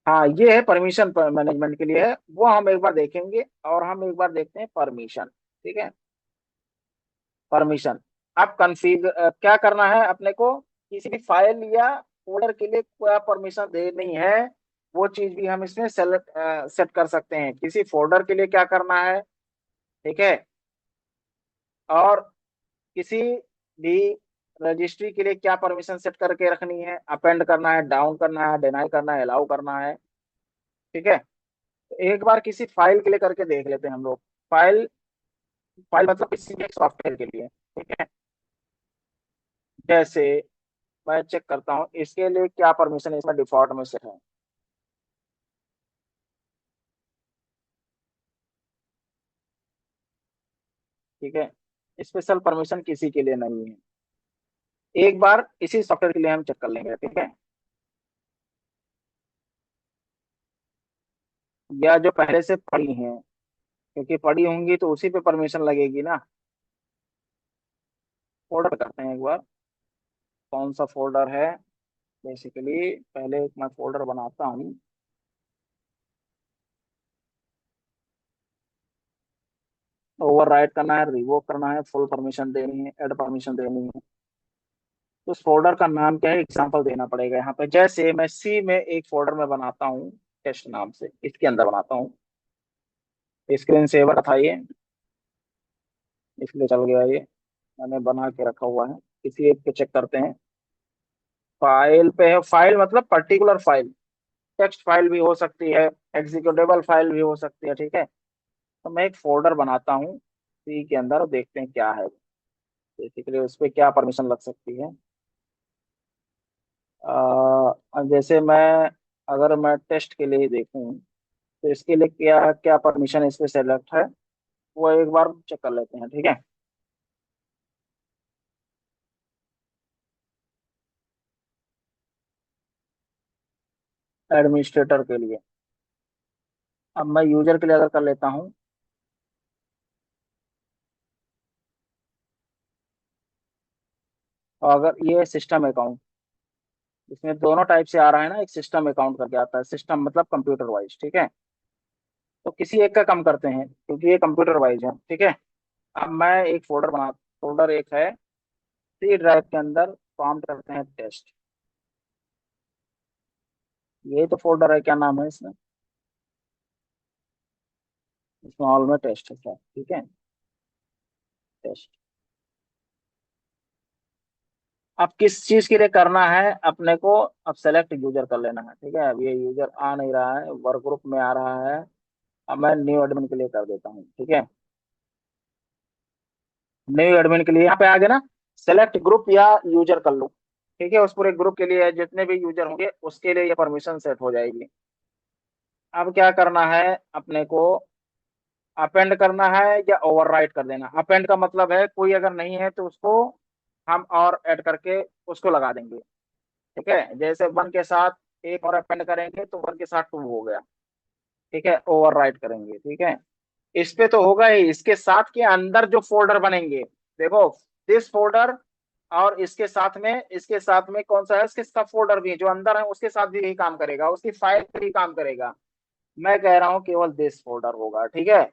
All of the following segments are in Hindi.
हाँ ये है परमिशन मैनेजमेंट के लिए है, वो हम एक बार देखेंगे। और हम एक बार देखते हैं परमिशन। ठीक है। परमिशन। अब क्या करना है अपने को, किसी भी फाइल या फोल्डर के लिए क्या परमिशन देनी है, वो चीज भी हम इसमें सेट कर सकते हैं। किसी फोल्डर के लिए क्या करना है, ठीक है। और किसी भी रजिस्ट्री के लिए क्या परमिशन सेट करके रखनी है, अपेंड करना है, डाउन करना है, डिनाई करना है, अलाउ करना है। ठीक है। तो एक बार किसी फाइल के लिए करके देख लेते हैं हम लोग। फाइल फाइल मतलब किसी भी सॉफ्टवेयर के लिए। ठीक है। जैसे मैं चेक करता हूँ इसके लिए क्या परमिशन इसमें डिफॉल्ट में सेट है। ठीक है। स्पेशल परमिशन किसी के लिए नहीं है। एक बार इसी सॉफ्टवेयर के लिए हम चेक कर लेंगे। ठीक है। या जो पहले से पड़ी हैं, क्योंकि पड़ी होंगी तो उसी पे परमिशन लगेगी ना। फोल्डर करते हैं एक बार, कौन सा फोल्डर है। बेसिकली पहले एक मैं फोल्डर बनाता हूँ। ओवरराइट करना है, रिवोक करना है, फुल परमिशन देनी है, एड परमिशन देनी है। तो उस फोल्डर का नाम क्या है, एग्जाम्पल देना पड़ेगा यहाँ पे। जैसे मैं सी में एक फोल्डर में बनाता हूँ, टेस्ट नाम से, इसके अंदर बनाता हूँ। स्क्रीन सेवर था ये, इसलिए चल गया ये। मैंने बना के रखा हुआ है। किसी एक पे चेक करते हैं। फाइल पे है, फाइल मतलब पर्टिकुलर फाइल। टेक्स्ट फाइल भी हो सकती है, एग्जीक्यूटेबल फाइल भी हो सकती है। ठीक है। तो मैं एक फोल्डर बनाता हूँ सी के अंदर, देखते हैं क्या है। बेसिकली उस पर क्या परमिशन लग सकती है। जैसे अगर मैं टेस्ट के लिए देखूं, तो इसके लिए क्या क्या परमिशन इस पे सेलेक्ट है, वो एक बार चेक कर लेते हैं। ठीक है। एडमिनिस्ट्रेटर के लिए, अब मैं यूजर के लिए अगर कर लेता हूँ, और अगर ये सिस्टम अकाउंट, इसमें दोनों टाइप से आ रहा है ना, एक सिस्टम अकाउंट करके आता है। सिस्टम मतलब कंप्यूटर वाइज। ठीक है। तो किसी एक का कम करते हैं क्योंकि ये कंप्यूटर वाइज है। ठीक है। अब मैं एक फोल्डर एक है सी ड्राइव के अंदर, प्रॉम्प्ट करते हैं टेस्ट। ये तो फोल्डर है, क्या नाम है इसमें, स्मॉल में टेस्ट है सर। ठीक है। टेस्ट। अब किस चीज के लिए करना है अपने को, अब सेलेक्ट यूजर कर लेना है। ठीक है। अब ये यूजर आ नहीं रहा है, वर्क ग्रुप में आ रहा है। अब मैं न्यू एडमिन के लिए कर देता हूँ। ठीक है। न्यू एडमिन के लिए यहाँ पे आ गया ना, सेलेक्ट ग्रुप या यूजर कर लो। ठीक है। उस पूरे ग्रुप के लिए जितने भी यूजर होंगे उसके लिए ये परमिशन सेट हो जाएगी। अब क्या करना है अपने को, अपेंड करना है या ओवरराइट कर देना। अपेंड का मतलब है कोई अगर नहीं है तो उसको हम और ऐड करके उसको लगा देंगे। ठीक है। जैसे वन के साथ एक और अपेंड करेंगे तो वन के साथ टू हो गया। ठीक है। ओवरराइट करेंगे। ठीक है। इस पे तो होगा ही, इसके साथ के अंदर जो फोल्डर बनेंगे, देखो, दिस फोल्डर, और इसके साथ में कौन सा है, इसके सब फोल्डर भी है जो अंदर है, उसके साथ भी यही काम करेगा, उसकी फाइल पे ही काम करेगा। मैं कह रहा हूं केवल दिस फोल्डर होगा। ठीक है।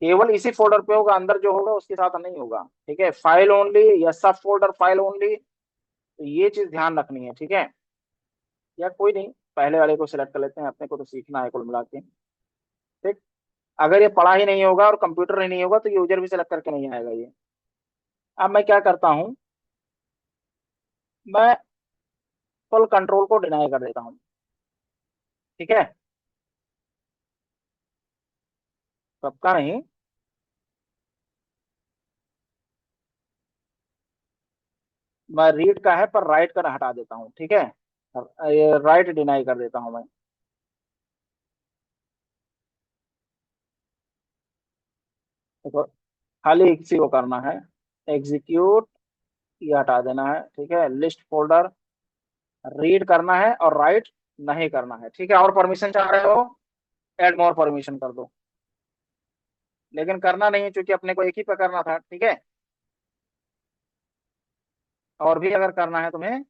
केवल इसी फोल्डर पे होगा, अंदर जो होगा उसके साथ नहीं होगा। ठीक है। फाइल ओनली या सब फोल्डर फाइल ओनली, तो ये चीज ध्यान रखनी है। ठीक है। या कोई नहीं, पहले वाले को सिलेक्ट कर लेते हैं, अपने को तो सीखना है कुल मिला के। ठीक। अगर ये पढ़ा ही नहीं होगा और कंप्यूटर ही नहीं होगा तो यूजर भी सिलेक्ट करके नहीं आएगा ये। अब मैं क्या करता हूँ, मैं फुल कंट्रोल को डिनाई कर देता हूँ। ठीक है। सबका नहीं, मैं रीड का है पर राइट का हटा देता हूँ। ठीक है। ये राइट डिनाई कर देता हूँ मैं। देखो, खाली इसी को करना है, एग्जीक्यूट, ये हटा देना है। ठीक है। लिस्ट फोल्डर, रीड करना है और राइट नहीं करना है। ठीक है। और परमिशन चाह रहे हो, ऐड मोर परमिशन कर दो। लेकिन करना नहीं है क्योंकि अपने को एक ही पे करना था। ठीक है। और भी अगर करना है तुम्हें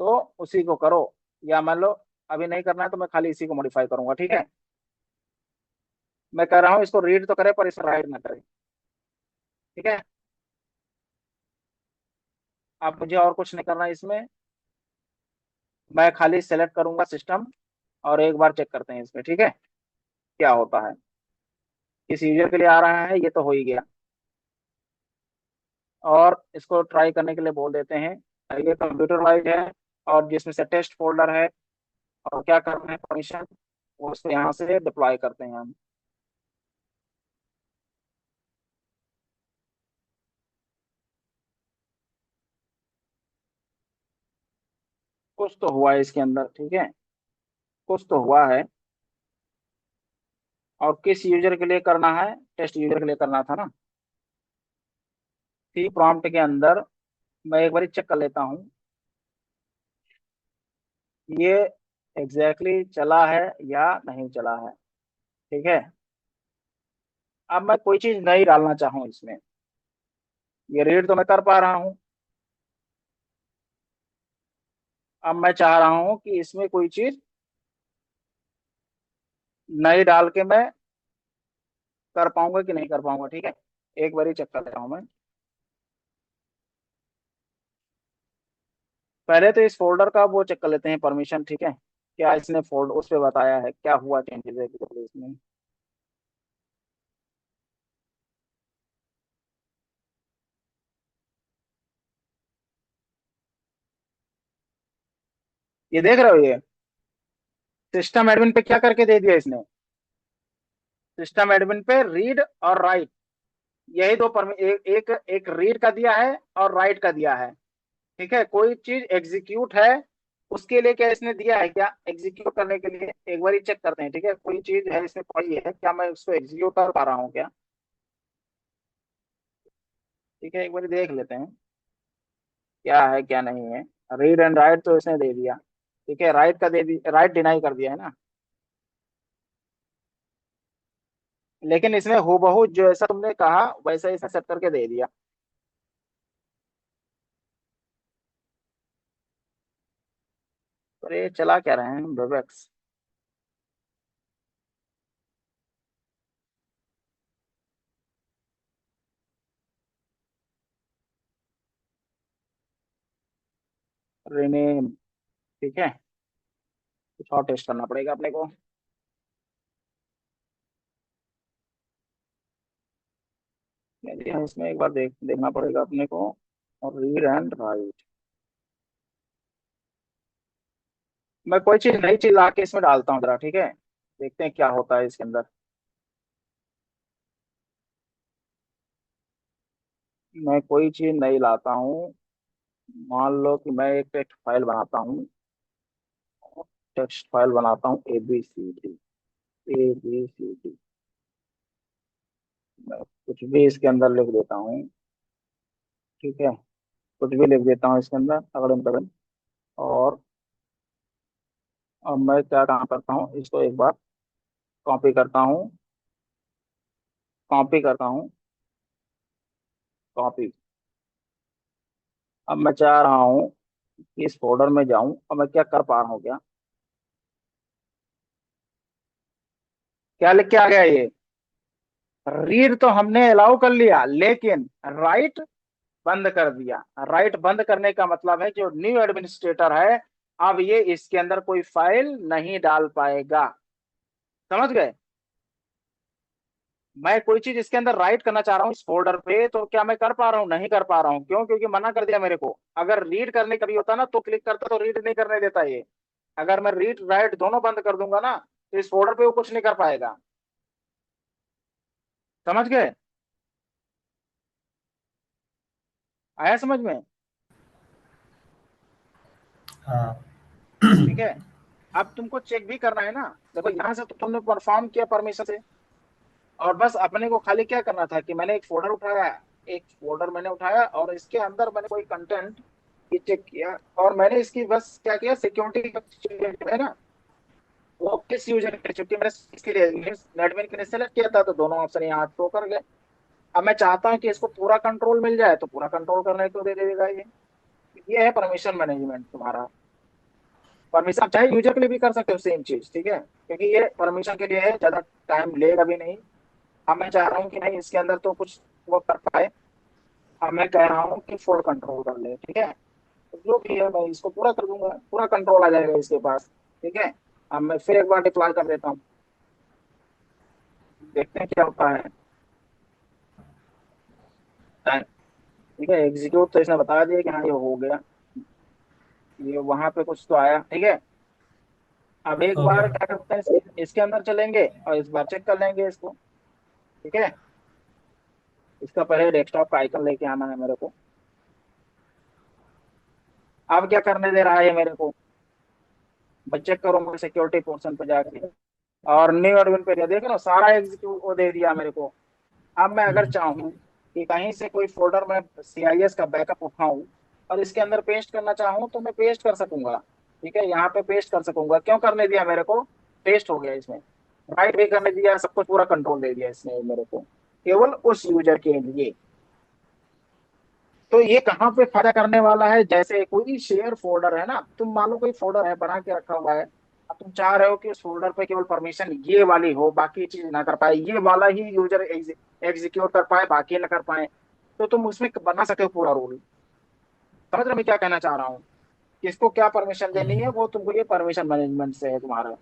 तो उसी को करो, या मान लो अभी नहीं करना है तो मैं खाली इसी को मॉडिफाई करूंगा, ठीक है। मैं कह रहा हूँ इसको रीड तो करे पर इसे राइट ना करे, ठीक है। अब मुझे और कुछ नहीं करना है इसमें, मैं खाली सेलेक्ट करूंगा सिस्टम, और एक बार चेक करते हैं इसमें, ठीक है, क्या होता है। इस यूजर के लिए आ रहा है, ये तो हो ही गया। और इसको ट्राई करने के लिए बोल देते हैं, ये कंप्यूटर वाइज है, और जिसमें से टेस्ट फोल्डर है, और क्या करना है परमिशन, वो उसको यहाँ से डिप्लॉय करते हैं हम। कुछ तो हुआ है इसके अंदर, ठीक है, कुछ तो हुआ है। और किस यूजर के लिए करना है, टेस्ट यूजर के लिए करना था ना। सी प्रॉम्प्ट के अंदर मैं एक बार चेक कर लेता हूँ, ये एग्जैक्टली exactly चला है या नहीं चला है, ठीक है। अब मैं कोई चीज नहीं डालना चाहूँ इसमें, ये रीड तो मैं कर पा रहा हूँ। अब मैं चाह रहा हूँ कि इसमें कोई चीज नहीं डाल के मैं कर पाऊंगा कि नहीं कर पाऊंगा, ठीक है। एक बार ही चेक कर ले रहा हूँ मैं। पहले तो इस फोल्डर का वो चेक कर लेते हैं परमिशन, ठीक है, क्या इसने फोल्ड उस पे बताया है, क्या हुआ चेंजेस है इसमें। ये देख रहे हो, ये सिस्टम एडमिन पे क्या करके दे दिया इसने, सिस्टम एडमिन पे रीड और राइट, यही दो एक एक रीड का दिया है और राइट का दिया है, ठीक है। कोई चीज एग्जीक्यूट है उसके लिए क्या इसने दिया है, क्या एग्जीक्यूट करने के लिए, एक बार चेक करते हैं, ठीक है। कोई चीज है इसमें पड़ी है, क्या मैं उसको एग्जीक्यूट कर पा रहा हूँ क्या, ठीक है, एक बार देख लेते हैं क्या है क्या नहीं है। रीड एंड राइट तो इसने दे दिया, ठीक है, राइट का दे दी, राइट डिनाई कर दिया है ना। लेकिन इसने हूबहू जो ऐसा तुमने कहा वैसा इसने सेट करके दे दिया। पर ये चला क्या रहे हैं वेबएक्स। रीनेम, ठीक है, कुछ और टेस्ट करना पड़ेगा अपने को। इसमें एक बार देखना पड़ेगा अपने को। और रीड एंड राइट, मैं कोई चीज नई चीज ला के इसमें डालता हूँ जरा, ठीक है, देखते हैं क्या होता है इसके अंदर। मैं कोई चीज नहीं लाता हूँ, मान लो कि मैं एक टेक्स्ट फाइल बनाता हूँ, टेक्स्ट फाइल बनाता हूँ ABCD, ABCD, मैं कुछ भी इसके अंदर लिख देता हूँ, ठीक है, कुछ भी लिख देता हूँ इसके अंदर अगड़म तगड़म। और अब मैं क्या काम करता हूँ, इसको एक बार कॉपी करता हूँ, कॉपी करता हूँ, कॉपी। अब मैं चाह रहा हूँ कि इस फोल्डर में जाऊं, अब मैं क्या कर पा रहा हूँ क्या, क्या लिख के आ गया ये, रीड तो हमने अलाउ कर लिया लेकिन राइट बंद कर दिया। राइट बंद करने का मतलब है जो न्यू एडमिनिस्ट्रेटर है अब ये इसके अंदर कोई फाइल नहीं डाल पाएगा, समझ गए। मैं कोई चीज इसके अंदर राइट करना चाह रहा हूँ इस फोल्डर पे, तो क्या मैं कर पा रहा हूँ, नहीं कर पा रहा हूँ, क्यों, क्योंकि मना कर दिया मेरे को। अगर रीड करने का भी होता ना तो क्लिक करता तो रीड नहीं करने देता ये। अगर मैं रीड राइट दोनों बंद कर दूंगा ना तो इस फोल्डर पे वो कुछ नहीं कर पाएगा, समझ गए, आया समझ में। हाँ। ठीक है, अब तुमको चेक भी करना है ना, देखो यहाँ से तो तुमने परफॉर्म किया परमिशन से, और बस अपने को खाली क्या करना था कि मैंने एक फोल्डर उठाया, एक फोल्डर मैंने उठाया और इसके अंदर मैंने कोई कंटेंट ये चेक किया, और मैंने इसकी बस क्या किया, सिक्योरिटी है ना, वो किस यूजर के छुट्टी मैंने इसके लिए एडमिन के लिए सेलेक्ट किया था, तो दोनों ऑप्शन यहाँ शो कर गए। अब मैं चाहता हूँ कि इसको पूरा कंट्रोल मिल जाए तो पूरा कंट्रोल करने को दे देगा ये है परमिशन मैनेजमेंट तुम्हारा। परमिशन आप चाहे यूजर के लिए भी कर सकते हो सेम चीज, ठीक है, क्योंकि ये परमिशन के लिए है, ज्यादा टाइम लेगा भी नहीं। अब मैं चाह रहा हूँ कि नहीं इसके अंदर तो कुछ वो कर पाए। अब मैं कह रहा हूँ कि फुल कंट्रोल कर ले, ठीक है, तो जो भी है मैं इसको पूरा कर दूंगा, पूरा कंट्रोल आ जाएगा इसके पास। ठीक है, अब मैं फिर एक बार डिप्लॉय कर देता हूँ, देखते हैं क्या होता है। ठीक है, एग्जीक्यूट तो इसने बता दिया कि हाँ ये हो गया, ये वहां पे कुछ तो आया, ठीक है। अब एक ओके। बार क्या करते हैं, इसके अंदर चलेंगे और इस बार चेक कर लेंगे इसको। ठीक है, इसका पहले डेस्कटॉप का आइकन लेके आना है मेरे को। अब क्या करने दे रहा है ये मेरे को, मैं चेक करूंगा सिक्योरिटी पोर्शन पे जाके, और न्यू एडमिन पे दिया, देख रहे हो सारा एग्जीक्यूट वो दे दिया मेरे को। अब मैं अगर हम्म। चाहूँ कि कहीं से कोई फोल्डर में CIS का बैकअप उठाऊं और इसके अंदर पेस्ट करना चाहूँ तो मैं पेस्ट कर सकूंगा। ठीक है, यहाँ पे पेस्ट कर सकूंगा, क्यों करने दिया मेरे को, पेस्ट हो गया इसमें। राइट भी करने दिया, सब कुछ पूरा कंट्रोल दे दिया इसने मेरे को, केवल उस यूजर के लिए। तो ये कहाँ पे फायदा करने वाला है, जैसे कोई शेयर फोल्डर है ना, तुम मान लो कोई फोल्डर है बना के रखा हुआ है, अब तुम चाह रहे हो कि उस फोल्डर पे केवल परमिशन ये वाली हो, बाकी चीज ना कर पाए, ये वाला ही यूजर एग्जीक्यूट कर पाए, बाकी ना कर पाए, तो तुम उसमें बना सके हो पूरा रूल। समझ रहे हो मैं क्या कहना चाह रहा हूँ, किसको क्या परमिशन देनी है, हम्म। वो तुमको ये परमिशन मैनेजमेंट से है तुम्हारा।